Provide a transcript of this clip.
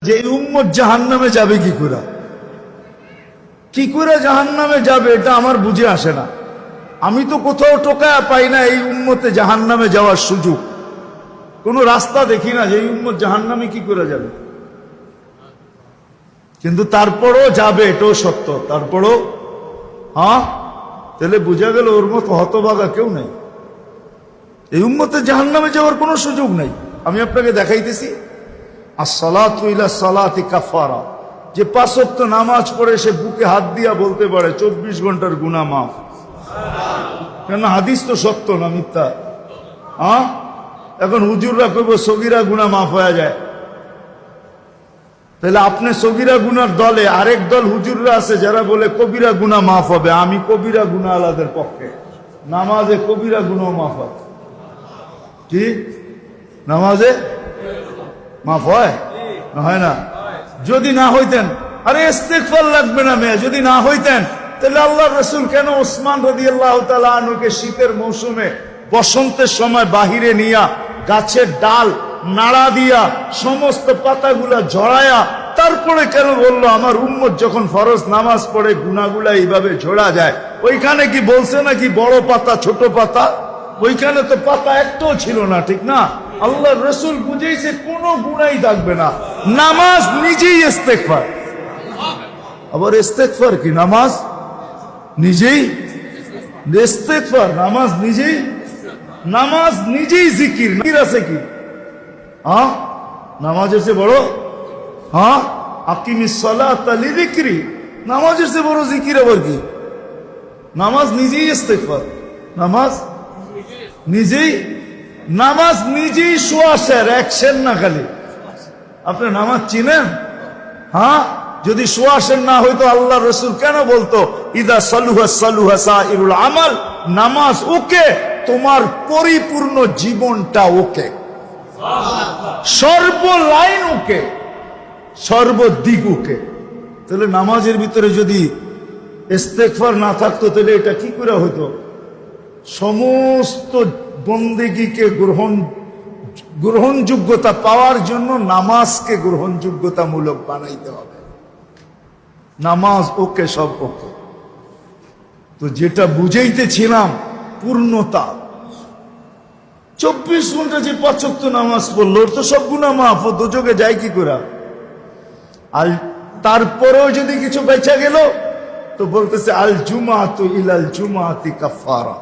যে এই উম্মত জাহান্নামে যাবে কি করে জাহান্নামে যাবে, এটা আমার বুঝে আসে না। আমি তো কোথাও টোকায়া পাই না এই উম্মতে জাহান্নামে যাওয়ার সুযোগ, কোন রাস্তা দেখি না যে এই উম্মত জাহান্নামে কি করে যাবে। কিন্তু তারপরও যাবে, এটাও সত্য। তারপরও তাহলে বোঝা গেল ওর মতো হতভাগা কেউ নেই, এই উম্মতে জাহান্নামে যাওয়ার কোনো সুযোগ নেই। আমি আপনাকে দেখাইতেছি, আসসালাতু ইলা সালাতি কাফারা, যে 5 ওয়াক্ত নামাজ পড়ে সে বুকে হাত দিয়া বলতে পারে 24 ঘন্টার গুনাহ মাফ। কেন? হাদিস তো সত্য না মিথ্যা? এখন হুজুররা কইব সগীরা গুনাহ মাফ হয়ে যায়, তাহলে আপনি সগীরা গুনার দলে, আরেক দল হুজুররা আছে যারা বলে কবিরা গুনাহ মাফ হবে। আমি কবিরা গুনাহ আলাদের পক্ষে, নামাজে কবিরা গুনাহ মাফ হয়। কি নামাজে মাফ হয়? হয় না? যদি না হইতেন, আরে ইস্তেগফার লাগবে না মেয়ে, যদি না হইতেন তাহলে আল্লাহর রাসূল কেন ওসমান রাদিয়াল্লাহু তাআলা আনহুকে শীতের মৌসুমে বসন্তের সময় বাহিরে নিয়া গাছের ডাল নাড়া দিয়া সমস্ত পাতাগুলা ঝরায়া তারপরে কেন বললো আমার উম্মত যখন ফরজ নামাজ পড়ে গুনাহগুলা এইভাবে ঝরা যায়? ওইখানে কি বলছে নাকি বড় পাতা ছোট পাতা? ওইখানে তো পাতা একটাও ছিল না, ঠিক না? আল্লাহর রাসূল বুঝাইছে কোনো গুনাহই থাকবে না, নামাজ নিজেই ইস্তেগফার। আবার ইস্তেগফার কি? নামাজ নিজেই ইস্তেগফার, নামাজ নিজেই জিকির। জিকির আছে কি? নামাজের চেয়ে বড়? আকিমিস সালাতা লিযিকরি, নামাজের চেয়ে বড় জিকির আবার কি? নামাজ নিজেই ইস্তেগফার, নামাজ নিজেই সোয়াশের অ্যাকশন না খালি। আপনি নামাজ চিনেন? যদি সোয়াশের না হইতো আল্লাহ রাসূল কেন বলতো ইদা সালুহা সালুহা সাইরুল আমাল? নামাজ ওকে, তোমার পরিপূর্ণ জীবনটা ওকে, সর্বলাইন ওকে, সর্বদিক ওকে। তাহলে নামাজের ভিতরে যদি ইস্তেগফার না থাকতো তাহলে এটা কি করে হইতো? সমস্ত বন্দেগীকে গ্রহণযোগ্যতা পাওয়ার জন্য নামাজকে গ্রহণযোগ্যতামূলক বানাইতে হবে। নামাজ ওকে, সব ওকে। তো যেটা বুঝাইতেছিলাম পূর্ণতা, 24 ঘন্টা যে 5 ওয়াক্ত নামাজ পড়লো তো সব গুনাহ মাফ, দোজখে যায় কি করে? আর তারপরেও যদি কিছু বেঁচে গেল তো বলতেছে আল জুমাতু ইলাল জুমাতি কাফারা,